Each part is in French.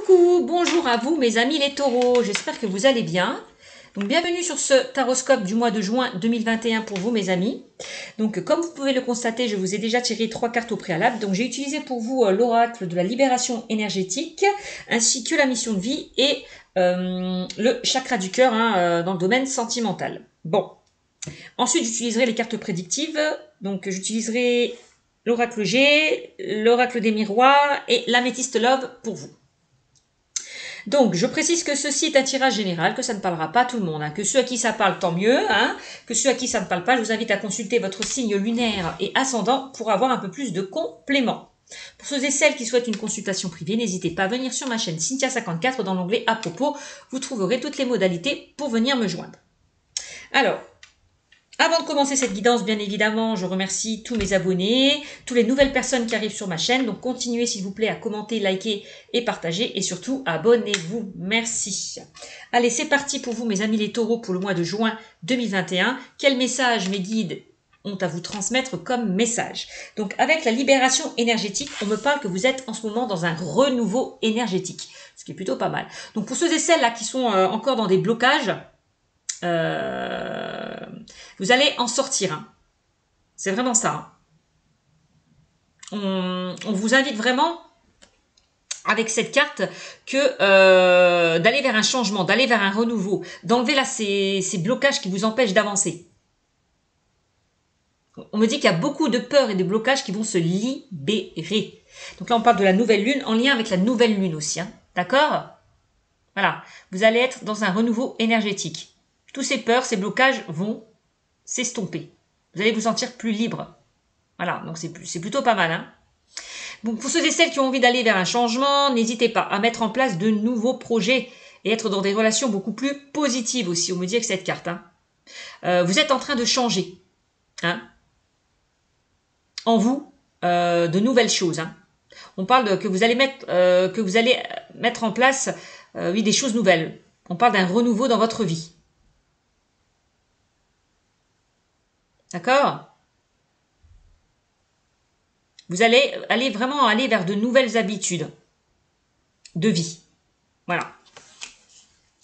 Coucou, bonjour à vous mes amis les taureaux, j'espère que vous allez bien. Donc bienvenue sur ce taroscope du mois de juin 2021 pour vous mes amis. Donc comme vous pouvez le constater, je vous ai déjà tiré 3 cartes au préalable. Donc j'ai utilisé pour vous l'oracle de la libération énergétique, ainsi que la mission de vie et le chakra du cœur dans le domaine sentimental. Bon, ensuite j'utiliserai les cartes prédictives, donc j'utiliserai l'oracle G, l'oracle des miroirs et l'améthyste love pour vous. Donc, je précise que ceci est un tirage général, que ça ne parlera pas à tout le monde, que ceux à qui ça parle, tant mieux, que ceux à qui ça ne parle pas, je vous invite à consulter votre signe lunaire et ascendant pour avoir un peu plus de compléments. Pour ceux et celles qui souhaitent une consultation privée, n'hésitez pas à venir sur ma chaîne Cynthia54 dans l'onglet à propos, vous trouverez toutes les modalités pour venir me joindre. Alors, avant de commencer cette guidance, bien évidemment, je remercie tous mes abonnés, toutes les nouvelles personnes qui arrivent sur ma chaîne. Donc, continuez s'il vous plaît à commenter, liker et partager. Et surtout, abonnez-vous. Merci. Allez, c'est parti pour vous, mes amis les taureaux, pour le mois de juin 2021. Quel message mes guides ont à vous transmettre comme message? Donc, avec la libération énergétique, on me parle que vous êtes en ce moment dans un renouveau énergétique, ce qui est plutôt pas mal. Donc, pour ceux et celles là qui sont encore dans des blocages, vous allez en sortir. C'est vraiment ça. On vous invite vraiment, avec cette carte, que d'aller vers un changement, d'aller vers un renouveau, d'enlever là ces blocages qui vous empêchent d'avancer. On me dit qu'il y a beaucoup de peurs et de blocages qui vont se libérer. Donc là, on parle de la nouvelle lune, en lien avec la nouvelle lune aussi. D'accord? Voilà. Vous allez être dans un renouveau énergétique. Tous ces peurs, ces blocages vont s'estomper. Vous allez vous sentir plus libre. Voilà, donc c'est plutôt pas mal. Bon, pour ceux et celles qui ont envie d'aller vers un changement, n'hésitez pas à mettre en place de nouveaux projets et être dans des relations beaucoup plus positives aussi. On me dit avec cette carte. Vous êtes en train de changer. En vous, de nouvelles choses. On parle que vous allez mettre en place des choses nouvelles. On parle d'un renouveau dans votre vie. D'accord? Vous allez vraiment aller vers de nouvelles habitudes de vie. Voilà.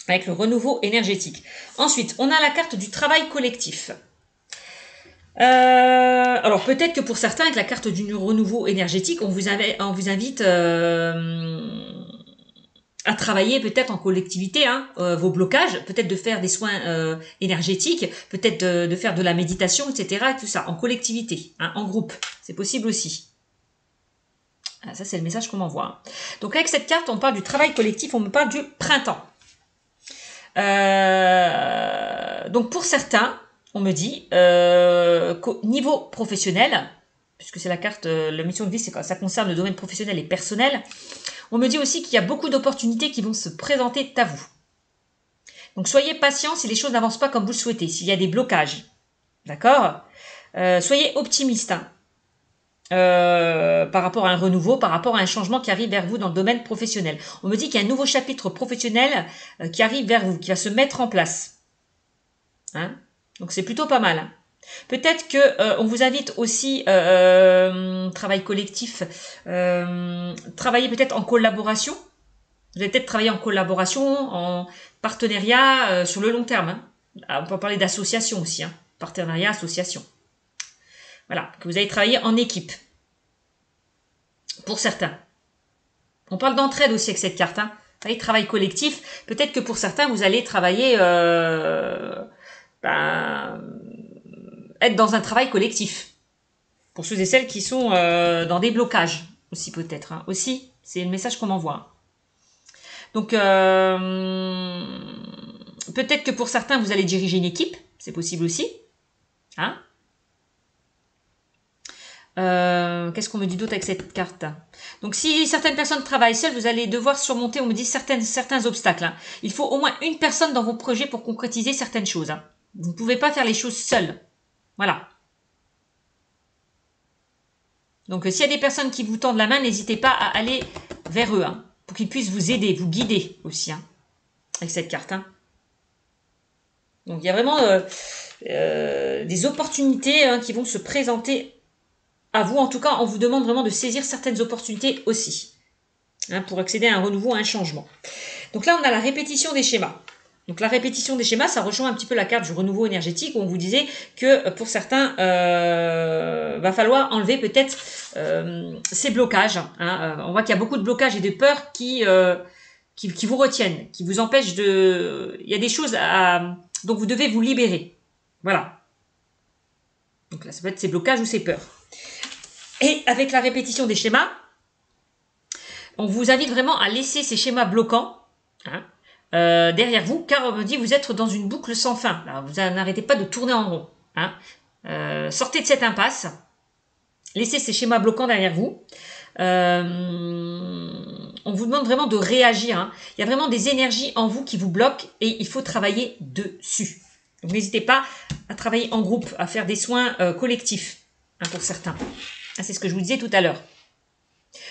Avec le renouveau énergétique. Ensuite, on a la carte du travail collectif. Alors, peut-être que pour certains, avec la carte du renouveau énergétique, on vous invite à travailler peut-être en collectivité, vos blocages, peut-être de faire des soins énergétiques, peut-être de faire de la méditation, etc. Tout ça, en collectivité, en groupe. C'est possible aussi. Ça, c'est le message qu'on m'envoie. Donc, avec cette carte, on parle du travail collectif, on me parle du printemps. Donc, pour certains, on me dit, qu'au niveau professionnel, puisque c'est la carte, la mission de vie, ça concerne le domaine professionnel et personnel, on me dit aussi qu'il y a beaucoup d'opportunités qui vont se présenter à vous. Donc, soyez patient si les choses n'avancent pas comme vous le souhaitez, s'il y a des blocages. D'accord? Soyez optimiste. Par rapport à un renouveau, par rapport à un changement qui arrive vers vous dans le domaine professionnel. On me dit qu'il y a un nouveau chapitre professionnel qui arrive vers vous, qui va se mettre en place. Donc c'est plutôt pas mal. Peut-être que on vous invite aussi travail collectif, travailler peut-être en collaboration. Vous allez peut-être travailler en collaboration, en partenariat sur le long terme. On peut parler d'association aussi, partenariat, association. Voilà, que vous allez travailler en équipe. Pour certains. On parle d'entraide aussi avec cette carte. Travail collectif. Peut-être que pour certains, vous allez travailler... être dans un travail collectif. Pour ceux et celles qui sont dans des blocages. Aussi peut-être. Aussi, c'est le message qu'on m'envoie. Donc, peut-être que pour certains, vous allez diriger une équipe. C'est possible aussi. Qu'est-ce qu'on me dit d'autre avec cette carte? Donc, si certaines personnes travaillent seules, vous allez devoir surmonter, on me dit, certains obstacles. Il faut au moins une personne dans vos projets pour concrétiser certaines choses. Vous ne pouvez pas faire les choses seules. Voilà. Donc, s'il y a des personnes qui vous tendent la main, n'hésitez pas à aller vers eux, pour qu'ils puissent vous aider, vous guider aussi, avec cette carte. Donc, il y a vraiment des opportunités qui vont se présenter à vous. En tout cas, on vous demande vraiment de saisir certaines opportunités aussi. hein, pour accéder à un renouveau, à un changement. Donc là, on a la répétition des schémas. Donc la répétition des schémas, ça rejoint un petit peu la carte du renouveau énergétique où on vous disait que pour certains, va falloir enlever peut-être ces blocages. Hein. On voit qu'il y a beaucoup de blocages et de peurs qui vous retiennent, qui vous empêchent de... Il y a des choses dont vous devez vous libérer. Voilà. Donc là, ça peut être ces blocages ou ces peurs. Et avec la répétition des schémas, on vous invite vraiment à laisser ces schémas bloquants, hein, derrière vous, car on me dit vous êtes dans une boucle sans fin. Alors, vous n'arrêtez pas de tourner en rond. Hein. Sortez de cette impasse. Laissez ces schémas bloquants derrière vous. On vous demande vraiment de réagir. Hein. Il y a vraiment des énergies en vous qui vous bloquent et il faut travailler dessus. Donc n'hésitez pas à travailler en groupe, à faire des soins collectifs, hein, pour certains. Ah, c'est ce que je vous disais tout à l'heure.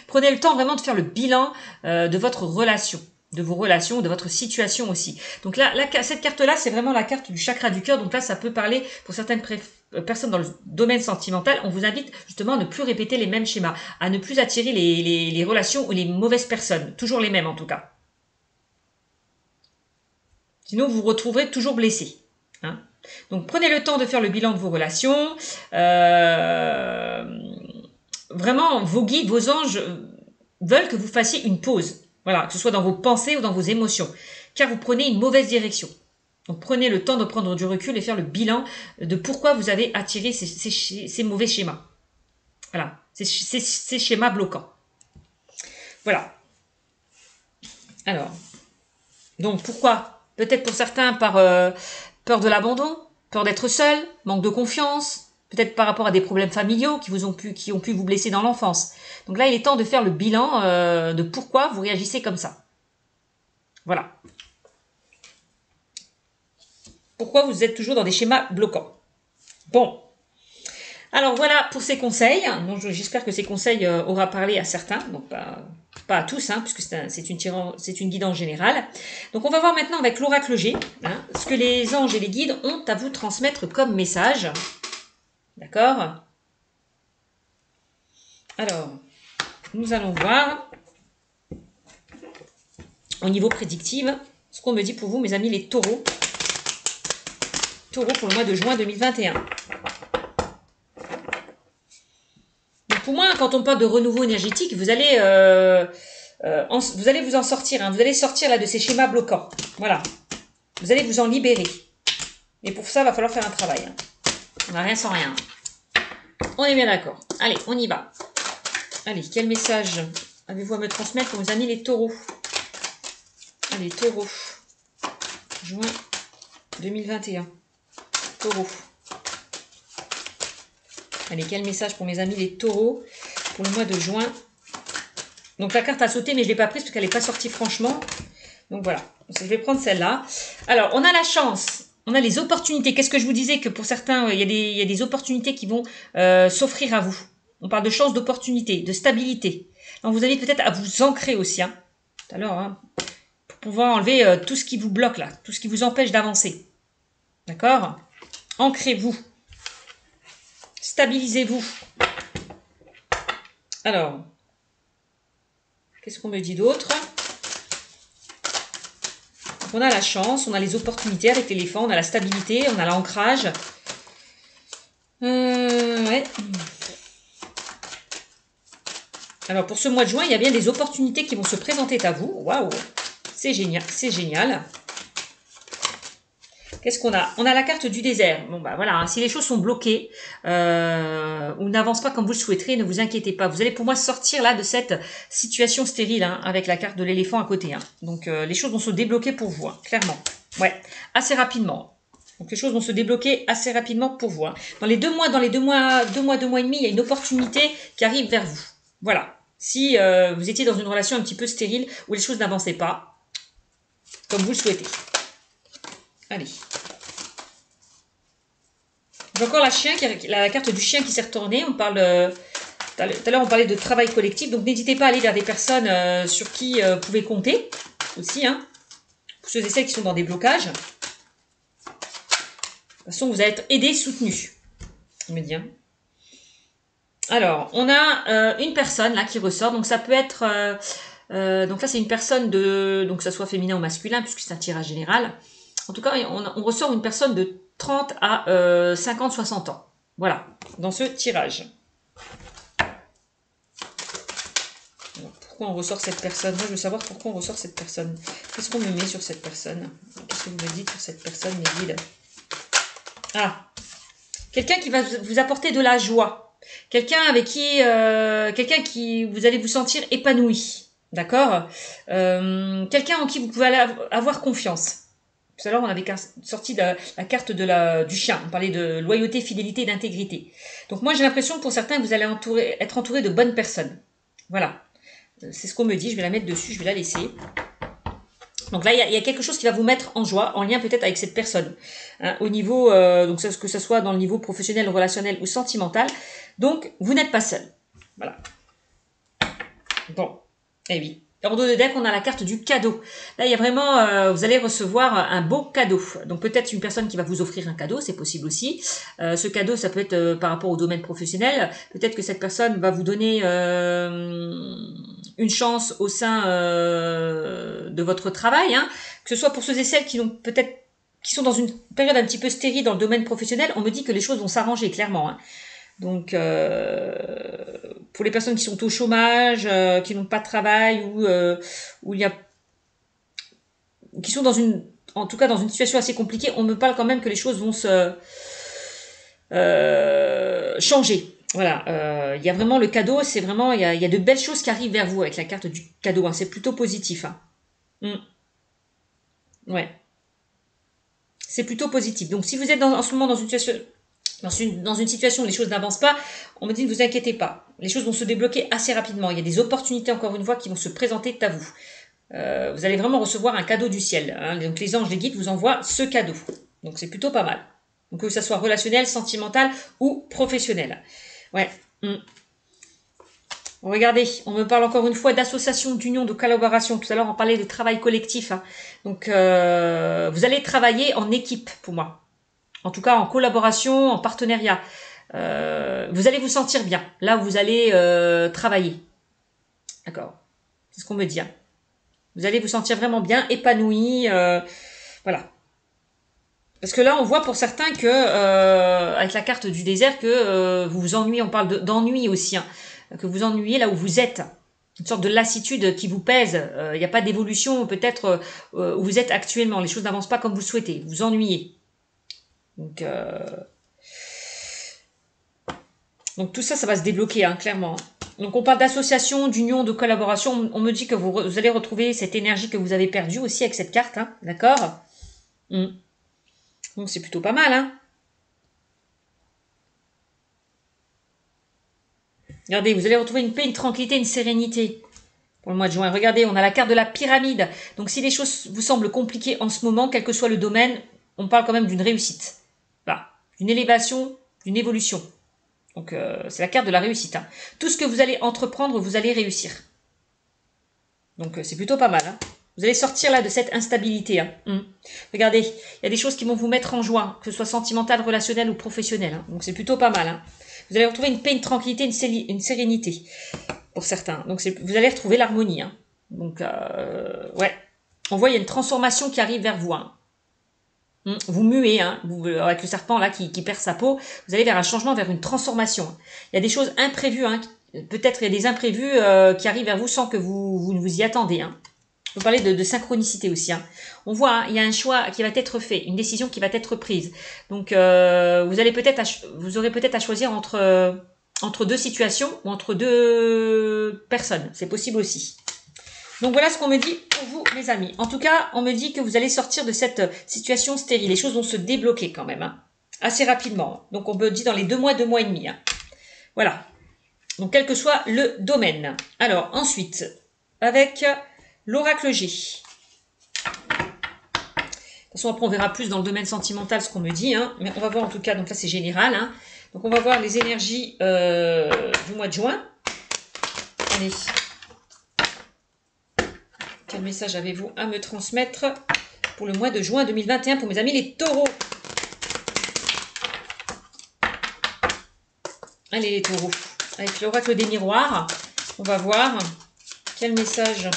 Prenez le temps vraiment de faire le bilan de votre relation, de vos relations, de votre situation aussi. Donc là, cette carte-là, c'est vraiment la carte du chakra du cœur. Donc là, ça peut parler pour certaines personnes dans le domaine sentimental. On vous invite justement à ne plus répéter les mêmes schémas, à ne plus attirer les relations ou les mauvaises personnes. Toujours les mêmes en tout cas. Sinon, vous vous retrouverez toujours blessé. Hein. Donc prenez le temps de faire le bilan de vos relations. Vraiment, vos guides, vos anges veulent que vous fassiez une pause. Voilà, que ce soit dans vos pensées ou dans vos émotions. Car vous prenez une mauvaise direction. Donc prenez le temps de prendre du recul et faire le bilan de pourquoi vous avez attiré ces mauvais schémas. Voilà, ces schémas bloquants. Voilà. Alors, donc pourquoi? Peut-être pour certains par peur de l'abandon, peur d'être seul, manque de confiance, peut-être par rapport à des problèmes familiaux qui ont pu vous blesser dans l'enfance. Donc là, il est temps de faire le bilan de pourquoi vous réagissez comme ça. Voilà. Pourquoi vous êtes toujours dans des schémas bloquants. Bon. Alors voilà pour ces conseils. Donc j'espère que ces conseils aura parlé à certains, donc pas à tous, hein, puisque c'est une guidance générale. Donc on va voir maintenant avec l'oracle G, hein, ce que les anges et les guides ont à vous transmettre comme message. D'accord? Alors, nous allons voir au niveau prédictif ce qu'on me dit pour vous, mes amis, les taureaux. Taureaux pour le mois de juin 2021. Donc pour moi, quand on parle de renouveau énergétique, vous allez vous en sortir. Hein, vous allez sortir là de ces schémas bloquants. Voilà. Vous allez vous en libérer. Et pour ça, il va falloir faire un travail. Hein. On n'a rien sans rien. On est bien d'accord. Allez, on y va. Allez, quel message avez-vous à me transmettre pour mes amis les taureaux? Allez, taureaux. Juin 2021. Taureaux. Allez, quel message pour mes amis les taureaux pour le mois de juin? Donc la carte a sauté, mais je ne l'ai pas prise parce qu'elle n'est pas sortie franchement. Donc voilà, je vais prendre celle-là. Alors, on a la chance, on a les opportunités. Qu'est-ce que je vous disais? Que pour certains, il y a des opportunités qui vont s'offrir à vous. On parle de chance, d'opportunité, de stabilité. Donc vous avez peut-être à vous ancrer aussi, hein, tout à l'heure, hein, pour pouvoir enlever tout ce qui vous bloque là, tout ce qui vous empêche d'avancer. D'accord? Ancrez-vous. Stabilisez-vous. Alors, qu'est-ce qu'on me dit d'autre? On a la chance, on a les opportunités avec l'éléphant, on a la stabilité, on a l'ancrage. Ouais. Alors pour ce mois de juin, il y a bien des opportunités qui vont se présenter à vous. Waouh, c'est génial, c'est génial. Qu'est-ce qu'on a? On a la carte du désert. Bon bah voilà, hein, si les choses sont bloquées ou n'avancent pas comme vous le souhaiterez, ne vous inquiétez pas. Vous allez pour moi sortir là de cette situation stérile, hein, avec la carte de l'éléphant à côté. Hein. Donc les choses vont se débloquer pour vous, hein, clairement. Ouais, assez rapidement. Donc les choses vont se débloquer assez rapidement pour vous. Hein. Dans les 2 mois, deux mois et demi, il y a une opportunité qui arrive vers vous. Voilà. Si vous étiez dans une relation un petit peu stérile où les choses n'avançaient pas comme vous le souhaitez. Allez. J'ai encore la carte du chien qui s'est retournée. On parle tout à l'heure, on parlait de travail collectif. Donc n'hésitez pas à aller vers des personnes sur qui vous pouvez compter aussi. Hein, pour ceux et celles qui sont dans des blocages. De toute façon, vous allez être aidés, soutenus. On me dit. Hein. Alors, on a une personne là qui ressort. Donc ça peut être Donc là, c'est une personne de... Donc, que ça soit féminin ou masculin, puisque c'est un tirage général. En tout cas, on ressort une personne de 30 à 50-60 ans. Voilà, dans ce tirage. Alors, pourquoi on ressort cette personne? Moi, je veux savoir pourquoi on ressort cette personne. Qu'est-ce qu'on me met sur cette personne? Qu'est-ce que vous me dites sur cette personne, les guides? Ah, quelqu'un qui va vous apporter de la joie. Quelqu'un avec qui vous allez vous sentir épanoui. D'accord. Quelqu'un en qui vous pouvez avoir confiance. Tout à l'heure, on avait sorti la carte du chien. On parlait de loyauté, fidélité et d'intégrité. Donc moi, j'ai l'impression que pour certains, que vous allez être entouré de bonnes personnes. Voilà. C'est ce qu'on me dit. Je vais la mettre dessus, je vais la laisser. Donc là, il y a quelque chose qui va vous mettre en joie, en lien peut-être avec cette personne. Hein, au niveau, donc que ce soit dans le niveau professionnel, relationnel ou sentimental. Donc, vous n'êtes pas seul. Voilà. Bon. Eh oui. En dos de deck, on a la carte du cadeau. Là, il y a vraiment, vous allez recevoir un beau cadeau. Donc peut-être une personne qui va vous offrir un cadeau, c'est possible aussi. Ce cadeau, ça peut être par rapport au domaine professionnel. Peut-être que cette personne va vous donner une chance au sein de votre travail, hein. Que ce soit pour ceux et celles qui sont dans une période un petit peu stérile dans le domaine professionnel. On me dit que les choses vont s'arranger clairement, hein. Donc, pour les personnes qui sont au chômage, qui n'ont pas de travail ou qui sont en tout cas dans une situation assez compliquée, on me parle quand même que les choses vont se changer. Voilà, il y a vraiment le cadeau, c'est vraiment, il y a de belles choses qui arrivent vers vous avec la carte du cadeau, hein, c'est plutôt positif. Hein. Ouais, c'est plutôt positif. Donc, si vous êtes en ce moment dans une situation où les choses n'avancent pas, on me dit ne vous inquiétez pas. Les choses vont se débloquer assez rapidement. Il y a des opportunités, encore une fois, qui vont se présenter à vous. Vous allez vraiment recevoir un cadeau du ciel. Hein. Donc les anges, les guides vous envoient ce cadeau. Donc c'est plutôt pas mal. Donc que ça soit relationnel, sentimental ou professionnel. Ouais. Regardez, on me parle encore une fois d'association, d'union, de collaboration. Tout à l'heure, on parlait de travail collectif. Hein. Donc vous allez travailler en équipe pour moi. En tout cas, en collaboration, en partenariat. Vous allez vous sentir bien. Là où vous allez travailler. D'accord. C'est ce qu'on me dit. Hein. Vous allez vous sentir vraiment bien, épanoui. Voilà. Parce que là, on voit pour certains que, avec la carte du désert, que vous vous ennuyez. On parle d'ennui aussi. Hein, que vous ennuyez là où vous êtes. Une sorte de lassitude qui vous pèse. Il n'y a pas d'évolution peut-être où vous êtes actuellement. Les choses n'avancent pas comme vous souhaitez. Vous ennuyez. Donc tout ça, ça va se débloquer, hein, clairement. Donc on parle d'association, d'union, de collaboration. On me dit que vous allez retrouver cette énergie que vous avez perdue aussi avec cette carte, hein, d'accord. Donc c'est plutôt pas mal, hein. Regardez, vous allez retrouver une paix, une tranquillité, une sérénité pour le mois de juin. Regardez, on a la carte de la pyramide. Donc si les choses vous semblent compliquées en ce moment, quel que soit le domaine, on parle quand même d'une réussite. Voilà, d'une élévation, d'une évolution. Donc c'est la carte de la réussite. Hein. Tout ce que vous allez entreprendre, vous allez réussir. Donc c'est plutôt pas mal. Hein. Vous allez sortir là de cette instabilité. Hein. Regardez, il y a des choses qui vont vous mettre en joie, que ce soit sentimental, relationnel ou professionnel. Hein. Donc c'est plutôt pas mal. Hein. Vous allez retrouver une paix, une tranquillité, une sérénité pour certains. Donc vous allez retrouver l'harmonie. Hein. Donc ouais, on voit il y a une transformation qui arrive vers vous. Hein. Vous muez, hein, avec le serpent là qui perd sa peau, vous allez vers un changement, vers une transformation. Il y a des choses imprévues, hein, peut-être il y a des imprévus qui arrivent vers vous sans que vous ne vous y attendez. Hein. On peut parler de synchronicité aussi. Hein. On voit, hein, il y a un choix qui va être fait, une décision qui va être prise. Donc vous aurez peut-être à choisir entre deux situations ou entre deux personnes. C'est possible aussi. Donc voilà ce qu'on me dit pour vous, mes amis. En tout cas, on me dit que vous allez sortir de cette situation stérile. Les choses vont se débloquer quand même, hein, assez rapidement. Donc on me dit dans les 2 mois et demi. Hein. Voilà. Donc quel que soit le domaine. Alors ensuite, avec l'oracle G. De toute façon, après on verra plus dans le domaine sentimental ce qu'on me dit. Hein. Mais on va voir en tout cas, donc là c'est général. Hein. Donc on va voir les énergies du mois de juin. Allez. Quel message avez-vous à me transmettre pour le mois de juin 2021 pour mes amis les taureaux? Allez les taureaux, avec l'oracle des miroirs, on va voir Quel message?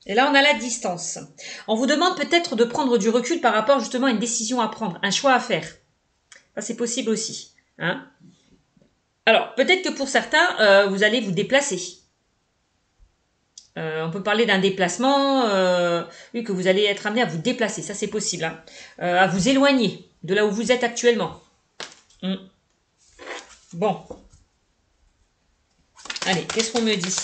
Et là, on a la distance. On vous demande peut-être de prendre du recul par rapport justement à une décision à prendre, un choix à faire. Ça, c'est possible aussi. Hein. Alors, peut-être que pour certains, vous allez vous déplacer. On peut parler d'un déplacement, oui, que vous allez être amené à vous déplacer, ça c'est possible. Hein. À vous éloigner de là où vous êtes actuellement. Bon. Allez, qu'est-ce qu'on me dit?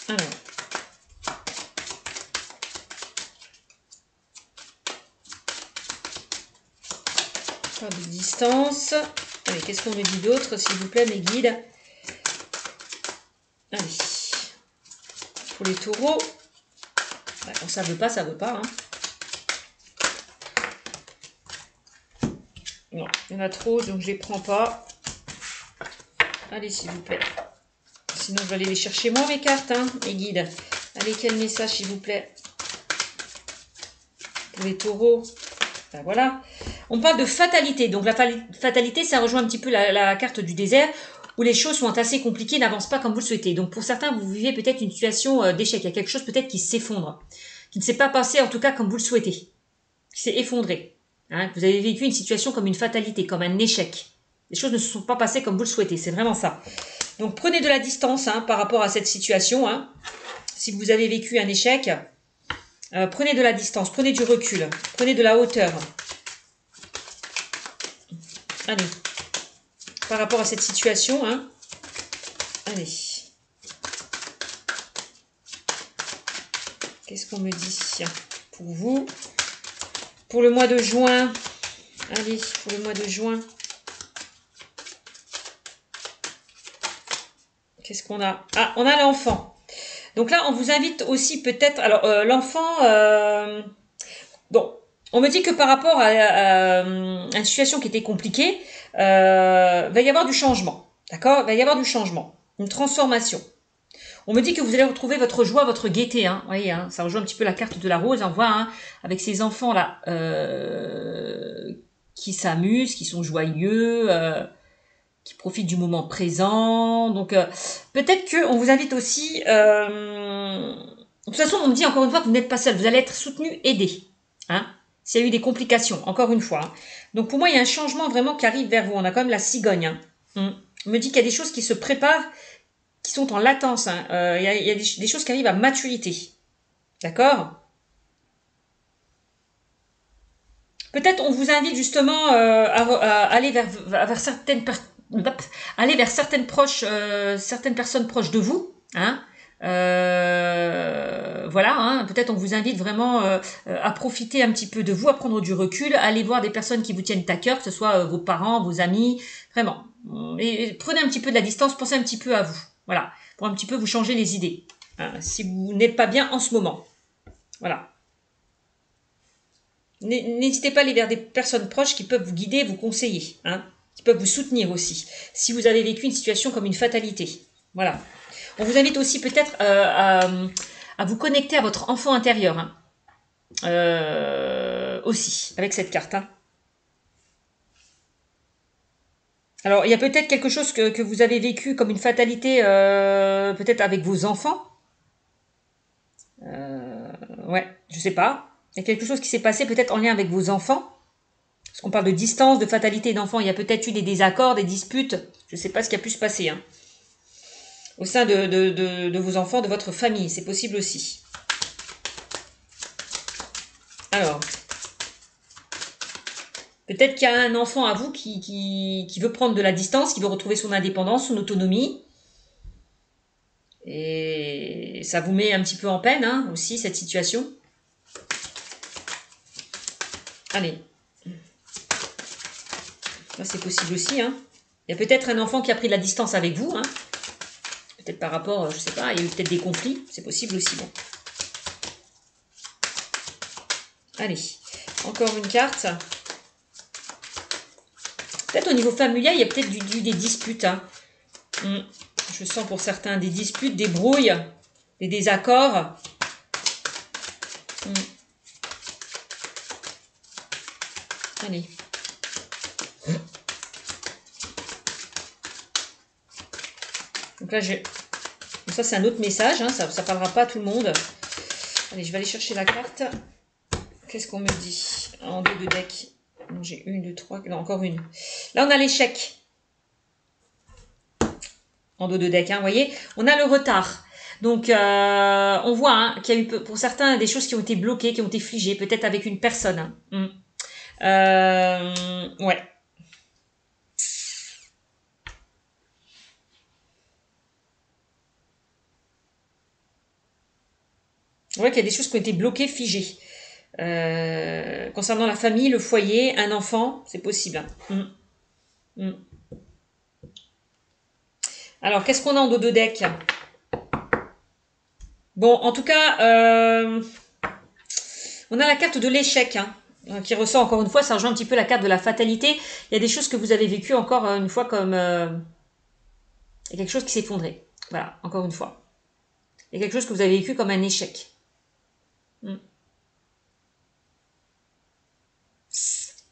Alors. Pas de distance. Allez, qu'est-ce qu'on me dit d'autre, s'il vous plaît, mes guides? Allez. Pour les taureaux. Bah, quand ça veut pas, ça veut pas. Hein. Non, il y en a trop, donc je les prends pas. Allez, s'il vous plaît. Sinon, je vais aller les chercher moi, mes cartes, hein, mes guides. Allez, quel message, s'il vous plaît? Pour les taureaux. Ben voilà. On parle de fatalité. Donc, la fatalité, ça rejoint un petit peu la carte du désert, où les choses sont assez compliquées, n'avancent pas comme vous le souhaitez. Donc, pour certains, vous vivez peut-être une situation d'échec. Il y a quelque chose peut-être qui s'effondre, qui ne s'est pas passé, en tout cas, comme vous le souhaitez, qui s'est effondré. Hein, vous avez vécu une situation comme une fatalité, comme un échec. Les choses ne se sont pas passées comme vous le souhaitez. C'est vraiment ça. Donc, prenez de la distance hein, par rapport à cette situation. Hein. Si vous avez vécu un échec, prenez de la distance, prenez du recul, prenez de la hauteur. Allez, par rapport à cette situation, hein. Allez. Qu'est-ce qu'on me dit pour vous? Pour le mois de juin. Allez, pour le mois de juin. Qu'est-ce qu'on a? Ah, on a l'enfant. Donc là, on vous invite aussi peut-être... Alors, l'enfant... bon, on me dit que par rapport à une situation qui était compliquée, va y avoir du changement. D'accord? Va y avoir du changement. Une transformation. On me dit que vous allez retrouver votre joie, votre gaieté. Hein. Vous voyez, hein, ça rejoint un petit peu la carte de la rose. On voit hein, avec ces enfants-là qui s'amusent, qui sont joyeux... qui profitent du moment présent. Donc, peut-être qu'on vous invite aussi... de toute façon, on me dit encore une fois que vous n'êtes pas seul. Vous allez être soutenu, aidé. Hein, s'il y a eu des complications, encore une fois. Hein. Donc, pour moi, il y a un changement vraiment qui arrive vers vous. On a quand même la cigogne. Hein. On me dit qu'il y a des choses qui se préparent, qui sont en latence. Hein. Il y a des choses qui arrivent à maturité. D'accord ? Peut-être on vous invite justement à aller vers certaines personnes. Aller vers certaines personnes proches de vous, hein. Voilà, hein, peut-être on vous invite vraiment à profiter un petit peu de vous, à prendre du recul, à aller voir des personnes qui vous tiennent à cœur, que ce soit vos parents, vos amis, vraiment. Et prenez un petit peu de la distance, pensez un petit peu à vous, voilà, pour un petit peu vous changer les idées, hein, si vous n'êtes pas bien en ce moment, voilà. N'hésitez pas à aller vers des personnes proches qui peuvent vous guider, vous conseiller, hein, qui peuvent vous soutenir aussi, si vous avez vécu une situation comme une fatalité. Voilà. On vous invite aussi peut-être à vous connecter à votre enfant intérieur, hein, aussi, avec cette carte. Hein. Alors, il y a peut-être quelque chose que vous avez vécu comme une fatalité, peut-être avec vos enfants. Ouais, je sais pas. Il y a quelque chose qui s'est passé peut-être en lien avec vos enfants. Parce qu'on parle de distance, de fatalité d'enfants. Il y a peut-être eu des désaccords, des disputes. Je ne sais pas ce qui a pu se passer. Hein. Au sein de vos enfants, de votre famille. C'est possible aussi. Alors. Peut-être qu'il y a un enfant à vous qui veut prendre de la distance, qui veut retrouver son indépendance, son autonomie. Et ça vous met un petit peu en peine hein, aussi, cette situation. Allez. Là, c'est possible aussi. Hein. Il y a peut-être un enfant qui a pris de la distance avec vous. Hein. Peut-être par rapport, je sais pas, il y a eu peut-être des conflits. C'est possible aussi. Bon. Allez. Encore une carte. Peut-être au niveau familial, il y a peut-être des disputes. Hein. Je sens pour certains des disputes, des brouilles, des désaccords. Allez. Donc là, ça c'est un autre message, hein, ça ne parlera pas à tout le monde. Allez, je vais aller chercher la carte. Qu'est-ce qu'on me dit en dos de deck? J'ai une, deux, trois, non, encore une. Là, on a l'échec. En dos de deck, hein, vous voyez, on a le retard. Donc, on voit hein, qu'il y a eu pour certains des choses qui ont été bloquées, qui ont été figées, peut-être avec une personne. Hein. Ouais. On voit qu'il y a des choses qui ont été bloquées, figées. Concernant la famille, le foyer, un enfant, c'est possible. Hein. Alors, qu'est-ce qu'on a en dos de deck? Bon, en tout cas, on a la carte de l'échec, hein, qui ressort encore une fois, ça rejoint un petit peu la carte de la fatalité. Il y a des choses que vous avez vécues encore une fois comme... il y a quelque chose qui s'est effondré. Voilà, encore une fois. Il y a quelque chose que vous avez vécu comme un échec.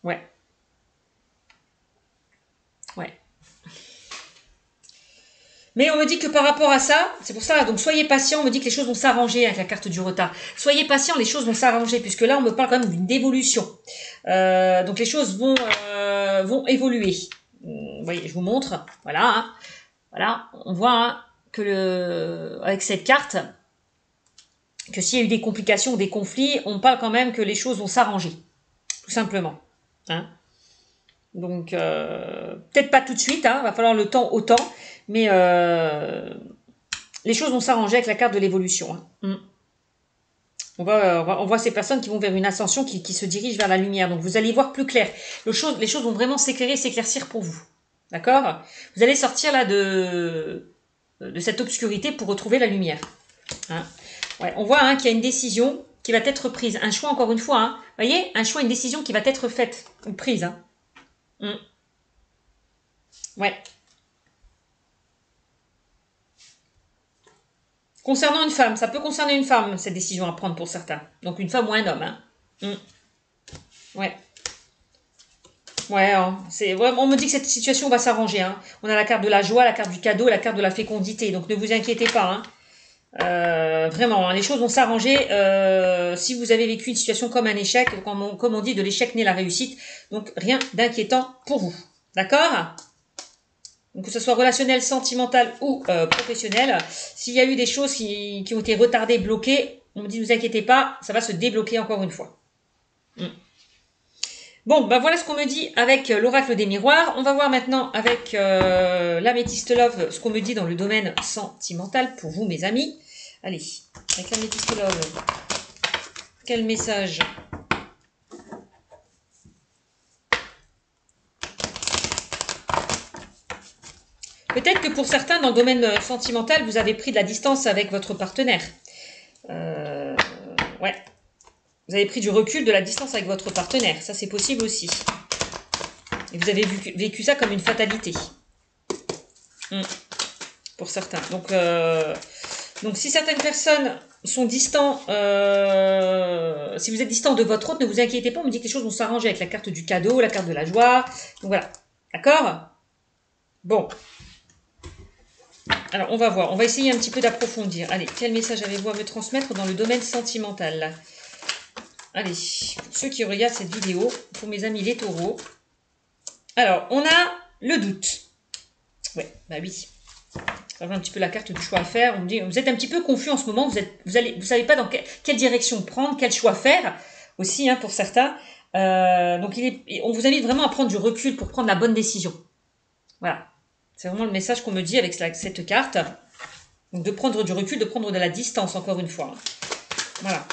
Ouais. Ouais. Mais on me dit que par rapport à ça, c'est pour ça, donc soyez patient, on me dit que les choses vont s'arranger avec la carte du retard. Soyez patient, les choses vont s'arranger, puisque là, on me parle quand même d'une dévolution. Donc les choses vont évoluer. Vous voyez, je vous montre. Voilà. Hein. Voilà, on voit hein, que avec cette carte, que s'il y a eu des complications ou des conflits, on parle quand même que les choses vont s'arranger. Tout simplement. Hein. Donc, peut-être pas tout de suite, hein, va falloir le temps au temps, mais les choses vont s'arranger avec la carte de l'évolution. Hein. On voit ces personnes qui vont vers une ascension, qui se dirigent vers la lumière. Donc, vous allez y voir plus clair. Les choses vont vraiment s'éclairer, s'éclaircir pour vous. D'accord? Vous allez sortir là de cette obscurité pour retrouver la lumière. Hein. Ouais, on voit hein, qu'il y a une décision qui va être prise. Un choix, encore une fois. Hein. Vous voyez? Un choix, une décision qui va être faite ou prise. Hein. Ouais. Concernant une femme, ça peut concerner une femme, cette décision à prendre pour certains. Donc une femme ou un homme. Hein. Ouais. Ouais, hein. On me dit que cette situation va s'arranger. Hein. On a la carte de la joie, la carte du cadeau, la carte de la fécondité. Donc ne vous inquiétez pas. Hein. Vraiment, hein, les choses vont s'arranger. Si vous avez vécu une situation comme un échec, comme on dit, de l'échec naît la réussite. Donc rien d'inquiétant pour vous. D'accord ? Donc, que ce soit relationnel, sentimental ou professionnel, s'il y a eu des choses qui ont été retardées, bloquées, on me dit ne vous inquiétez pas, ça va se débloquer encore une fois. Bon, ben voilà ce qu'on me dit avec l'oracle des miroirs. On va voir maintenant avec l'améthyste love ce qu'on me dit dans le domaine sentimental pour vous, mes amis. Allez, avec l'améthyste love, quel message ? Peut-être que pour certains, dans le domaine sentimental, vous avez pris de la distance avec votre partenaire. Ouais. Vous avez pris du recul, de la distance avec votre partenaire. Ça, c'est possible aussi. Et vous avez vécu ça comme une fatalité. Pour certains. Donc, si certaines personnes sont distants, si vous êtes distant de votre autre, ne vous inquiétez pas. On me dit que les choses vont s'arranger avec la carte du cadeau, la carte de la joie. Donc, voilà. D'accord ? Bon. Alors, on va voir. On va essayer un petit peu d'approfondir. Allez, quel message avez-vous à me transmettre dans le domaine sentimental ? Allez, pour ceux qui regardent cette vidéo, pour mes amis les taureaux. Alors, on a le doute. Ouais, bah oui. Ça rejoint un petit peu la carte du choix à faire. On me dit, vous êtes un petit peu confus en ce moment. Vous savez pas dans quelle direction prendre, quel choix faire. Aussi, hein, pour certains. Donc, on vous invite vraiment à prendre du recul pour prendre la bonne décision. Voilà. C'est vraiment le message qu'on me dit avec cette carte. Donc, de prendre du recul, de prendre de la distance, encore une fois. Voilà.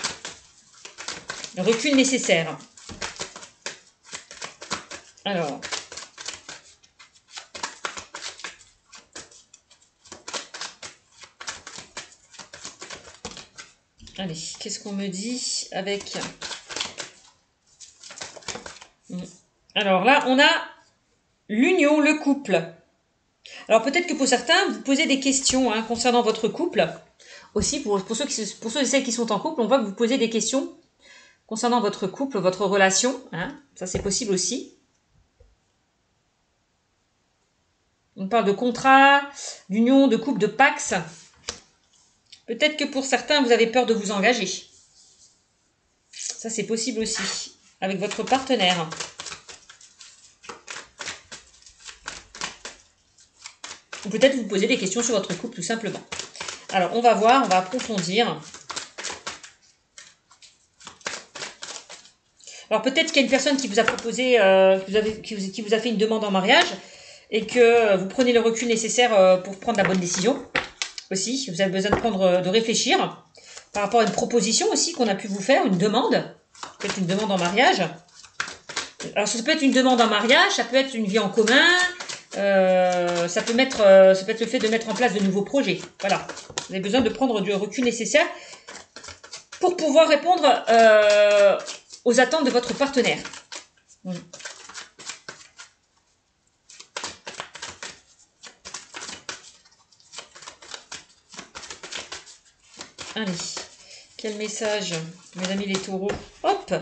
Le recul nécessaire. Alors. Allez, qu'est-ce qu'on me dit avec... Alors là, on a l'union, le couple. Alors peut-être que pour certains, vous posez des questions hein, concernant votre couple. Aussi, pour ceux et celles qui sont en couple, on voit que vous posez des questions concernant votre couple, votre relation. Hein, ça, c'est possible aussi. On parle de contrat, d'union, de couple, de pax. Peut-être que pour certains, vous avez peur de vous engager. Ça, c'est possible aussi, avec votre partenaire. Ou peut-être vous posez des questions sur votre couple, tout simplement. Alors, on va voir, on va approfondir. Alors, peut-être qu'il y a une personne qui vous a proposé, qui vous a fait une demande en mariage et que vous prenez le recul nécessaire pour prendre la bonne décision. Aussi, vous avez besoin de réfléchir par rapport à une proposition aussi qu'on a pu vous faire, une demande. Peut-être une demande en mariage. Alors, ça peut être une demande en mariage, ça peut être une vie en commun, ça peut être le fait de mettre en place de nouveaux projets. Voilà. Vous avez besoin de prendre du recul nécessaire pour pouvoir répondre aux attentes de votre partenaire. Allez, quel message, mes amis les taureaux. Hop.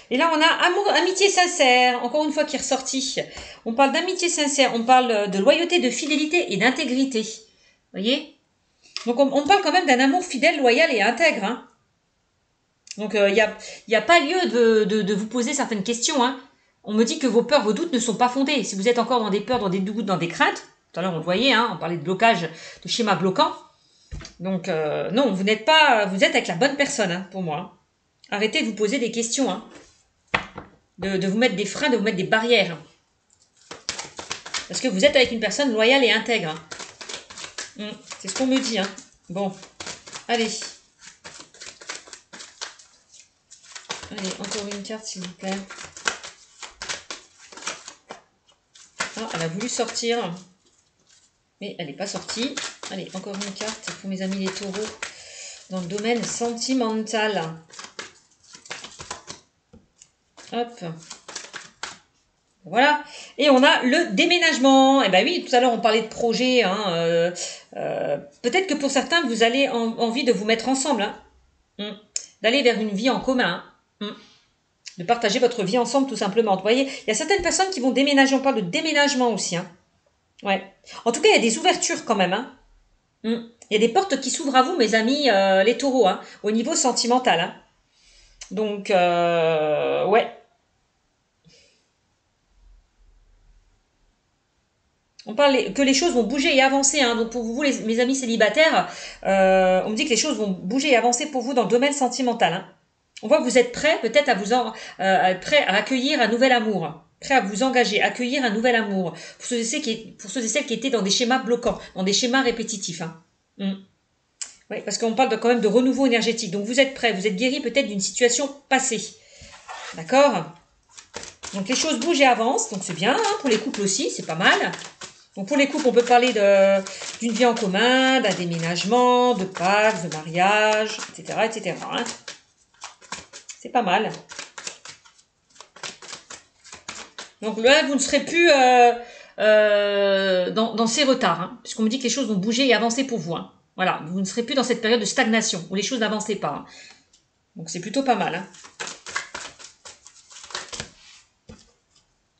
Et là, on a amour, amitié sincère, encore une fois qui est ressorti. On parle d'amitié sincère, on parle de loyauté, de fidélité et d'intégrité. Vous voyez? Donc, on parle quand même d'un amour fidèle, loyal et intègre. Hein. Donc, il n'y a pas lieu de vous poser certaines questions. Hein. On me dit que vos peurs, vos doutes ne sont pas fondés. Si vous êtes encore dans des peurs, dans des doutes, dans des craintes, tout à l'heure on le voyait, hein, on parlait de blocage, de schéma bloquant. Donc, non, vous êtes avec la bonne personne, hein, pour moi. Arrêtez de vous poser des questions, hein. De vous mettre des freins, de vous mettre des barrières. Parce que vous êtes avec une personne loyale et intègre. C'est ce qu'on me dit, hein. Bon, allez. Allez, encore une carte, s'il vous plaît. Ah, elle a voulu sortir. Mais elle n'est pas sortie. Allez, encore une carte pour mes amis les taureaux. Dans le domaine sentimental. Hop. Voilà. Et on a le déménagement. Eh ben oui, tout à l'heure on parlait de projet. Hein, peut-être que pour certains, vous allez envie de vous mettre ensemble. Hein, d'aller vers une vie en commun. De partager votre vie ensemble tout simplement. Vous voyez, il y a certaines personnes qui vont déménager. On parle de déménagement aussi. Hein. Ouais. En tout cas, il y a des ouvertures quand même. Hein. Il y a des portes qui s'ouvrent à vous, mes amis les taureaux, hein, au niveau sentimental. Hein. Donc, ouais. On parle que les choses vont bouger et avancer. Hein. Donc, pour vous, mes amis célibataires, on me dit que les choses vont bouger et avancer pour vous dans le domaine sentimental. Hein. On voit que vous êtes prêts peut-être prêts à accueillir un nouvel amour. Prêt à vous engager, accueillir un nouvel amour. Pour ceux et celles qui étaient dans des schémas bloquants, dans des schémas répétitifs. Hein. Oui, parce qu'on parle quand même de renouveau énergétique. Donc vous êtes prêts, vous êtes guéris peut-être d'une situation passée. D'accord? Donc les choses bougent et avancent, donc c'est bien. Hein, pour les couples aussi, c'est pas mal. Donc pour les couples, on peut parler d'une vie en commun, d'un déménagement, de pax, de mariage, etc. etc. Hein. C'est pas mal. Donc là, vous ne serez plus dans ces retards, hein, puisqu'on me dit que les choses vont bouger et avancer pour vous. Hein. Voilà, vous ne serez plus dans cette période de stagnation, où les choses n'avançaient pas. Hein. Donc c'est plutôt pas mal. Hein.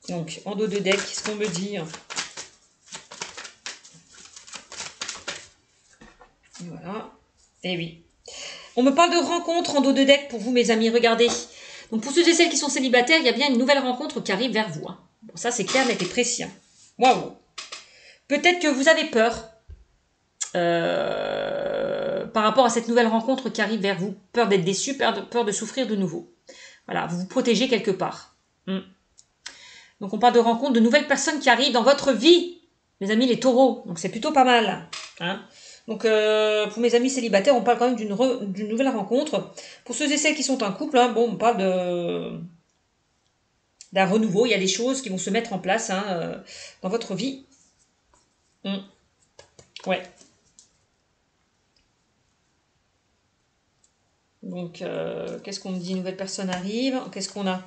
Donc, en dos de deck, qu'est-ce qu'on me dit? Voilà. Et oui. On me parle de rencontre en dos de deck pour vous, mes amis. Regardez. Donc, pour ceux et celles qui sont célibataires, il y a bien une nouvelle rencontre qui arrive vers vous. Hein. Bon, ça, c'est clair, net et précis. Hein. Waouh. Peut-être que vous avez peur par rapport à cette nouvelle rencontre qui arrive vers vous. Peur d'être déçu, peur de souffrir de nouveau. Voilà, vous vous protégez quelque part. Donc, on parle de rencontre de nouvelles personnes qui arrivent dans votre vie. Mes amis, les taureaux. Donc, c'est plutôt pas mal. Hein. Donc, pour mes amis célibataires, on parle quand même d'une nouvelle rencontre. Pour ceux et celles qui sont en couple, hein, bon, on parle d'un renouveau. Il y a des choses qui vont se mettre en place hein, dans votre vie. Ouais. Donc, qu'est-ce qu'on me dit? Une nouvelle personne arrive. Qu'est-ce qu'on a?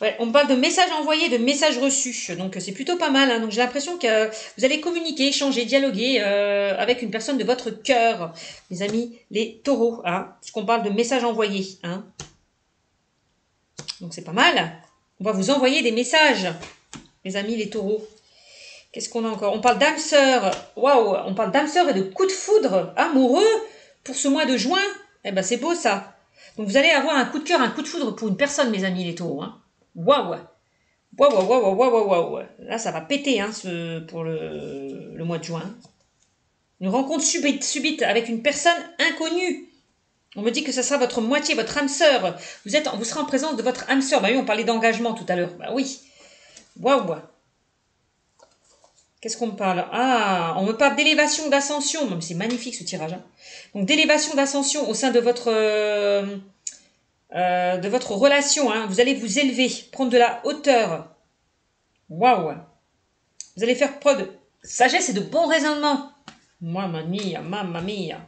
Ouais, on parle de messages envoyés, de messages reçus. Donc, c'est plutôt pas mal. Hein. Donc, j'ai l'impression que vous allez communiquer, échanger, dialoguer avec une personne de votre cœur. Mes amis, les taureaux. Hein, puisqu'on parle de messages envoyés. Hein. Donc c'est pas mal. On va vous envoyer des messages, mes amis les taureaux. Qu'est-ce qu'on a encore? On parle d'âme sœur. Waouh, on parle d'âme sœur et de coup de foudre amoureux pour ce mois de juin. Eh ben c'est beau ça. Donc vous allez avoir un coup de cœur, un coup de foudre pour une personne, mes amis les taureaux. Hein. Waouh. Waouh, waouh, waouh, waouh, waouh, waouh. Là ça va péter hein, pour le mois de juin. Une rencontre subite avec une personne inconnue. On me dit que ça sera votre moitié, votre âme sœur. Vous serez en présence de votre âme sœur. Bah oui, on parlait d'engagement tout à l'heure. Bah oui. Waouh. Qu'est-ce qu'on me parle? Ah, on me parle d'élévation, d'ascension. C'est magnifique ce tirage. Hein. Donc d'élévation, d'ascension au sein de votre relation. Hein. Vous allez vous élever, prendre de la hauteur. Waouh. Vous allez faire preuve de sagesse et de bon raisonnement. Mamma mia.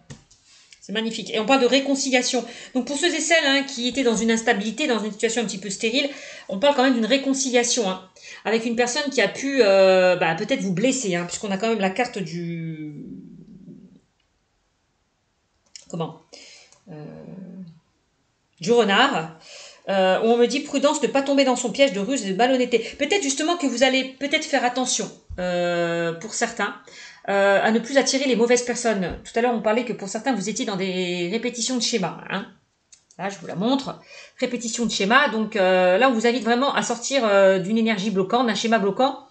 C'est magnifique. Et on parle de réconciliation. Donc pour ceux et celles hein, qui étaient dans une instabilité, dans une situation un petit peu stérile, on parle quand même d'une réconciliation. Hein, avec une personne qui a pu peut-être vous blesser. Hein, puisqu'on a quand même la carte du... Comment du renard. Où on me dit prudence, ne pas tomber dans son piège de ruse et de malhonnêteté. Peut-être justement que vous allez peut-être faire attention pour certains. À ne plus attirer les mauvaises personnes. Tout à l'heure, on parlait que pour certains, vous étiez dans des répétitions de schémas. Hein. Là, je vous la montre. Répétition de schémas. Donc là, on vous invite vraiment à sortir d'une énergie bloquante, d'un schéma bloquant,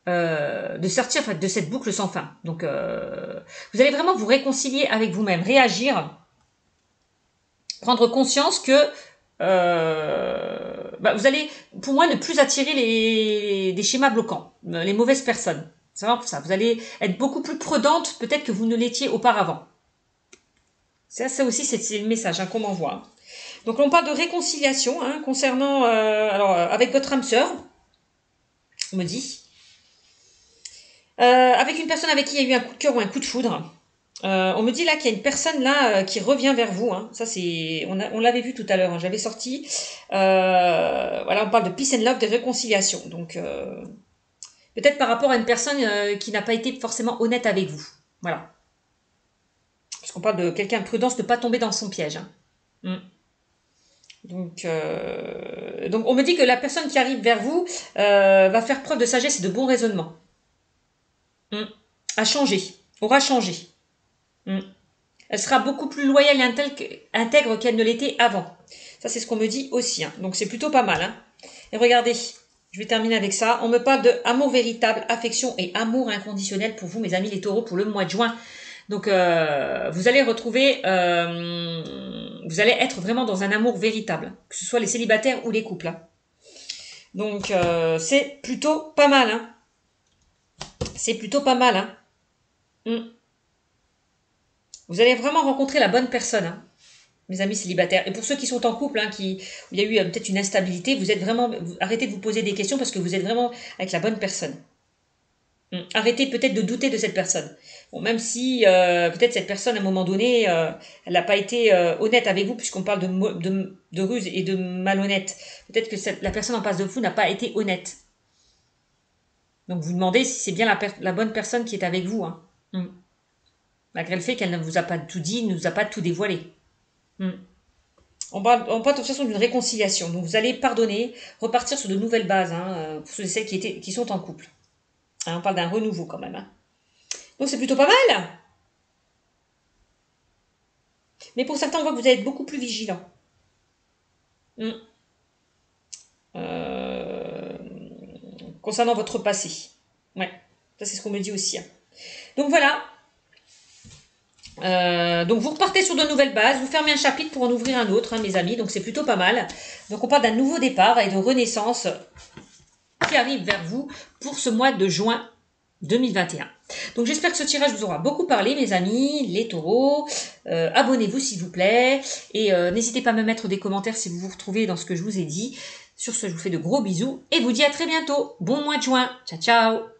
de sortir en fait, de cette boucle sans fin. Donc, vous allez vraiment vous réconcilier avec vous-même, réagir, prendre conscience que vous allez, pour moi, ne plus attirer des schémas bloquants, les mauvaises personnes. C'est vraiment pour ça. Vous allez être beaucoup plus prudente peut-être que vous ne l'étiez auparavant. Ça aussi, c'est le message hein, qu'on m'envoie. Donc, on parle de réconciliation hein, concernant, avec votre âme sœur, on me dit. Avec une personne avec qui il y a eu un coup de cœur ou un coup de foudre. On me dit là qu'il y a une personne là qui revient vers vous. Hein. Ça, on l'avait vu tout à l'heure. Hein, j'avais sorti. Voilà, on parle de peace and love, de réconciliation. Donc... peut-être par rapport à une personne qui n'a pas été forcément honnête avec vous. Voilà. Parce qu'on parle de quelqu'un de prudence, ne pas tomber dans son piège. Hein. Donc, on me dit que la personne qui arrive vers vous va faire preuve de sagesse et de bon raisonnement. A changé, aura changé. Elle sera beaucoup plus loyale et intègre qu'elle ne l'était avant. Ça, c'est ce qu'on me dit aussi. Hein. Donc, c'est plutôt pas mal. Hein. Et regardez... je vais terminer avec ça. On me parle de amour véritable, affection et amour inconditionnel pour vous, mes amis les taureaux, pour le mois de juin. Donc, vous allez retrouver... vous allez être vraiment dans un amour véritable, que ce soit les célibataires ou les couples. Hein. Donc, c'est plutôt pas mal. Hein. C'est plutôt pas mal. Hein. Vous allez vraiment rencontrer la bonne personne. Hein. Mes amis célibataires. Et pour ceux qui sont en couple, hein, où il y a eu peut-être une instabilité, vous êtes vraiment... arrêtez de vous poser des questions parce que vous êtes vraiment avec la bonne personne. Arrêtez peut-être de douter de cette personne. Bon, même si peut-être cette personne, à un moment donné, elle n'a pas été honnête avec vous, puisqu'on parle de ruse et de malhonnête. Peut-être que la personne en face de vous n'a pas été honnête. Donc vous demandez si c'est bien la bonne personne qui est avec vous. Hein. Malgré le fait qu'elle ne vous a pas tout dit, ne vous a pas tout dévoilé. On parle de toute façon d'une réconciliation. Donc vous allez pardonner, repartir sur de nouvelles bases hein, pour ceux et celles qui sont en couple. Hein, on parle d'un renouveau quand même. Hein. Donc c'est plutôt pas mal. Mais pour certains, on voit que vous allez être beaucoup plus vigilant. Concernant votre passé. Ouais, ça c'est ce qu'on me dit aussi. Hein. Donc voilà. Donc vous repartez sur de nouvelles bases, vous fermez un chapitre pour en ouvrir un autre, hein, mes amis, donc c'est plutôt pas mal. Donc on parle d'un nouveau départ et de renaissance qui arrive vers vous pour ce mois de juin 2021. Donc j'espère que ce tirage vous aura beaucoup parlé, mes amis, les taureaux. Abonnez-vous s'il vous plaît et n'hésitez pas à me mettre des commentaires si vous vous retrouvez dans ce que je vous ai dit. Sur ce, je vous fais de gros bisous et vous dis à très bientôt. Bon mois de juin. Ciao, ciao.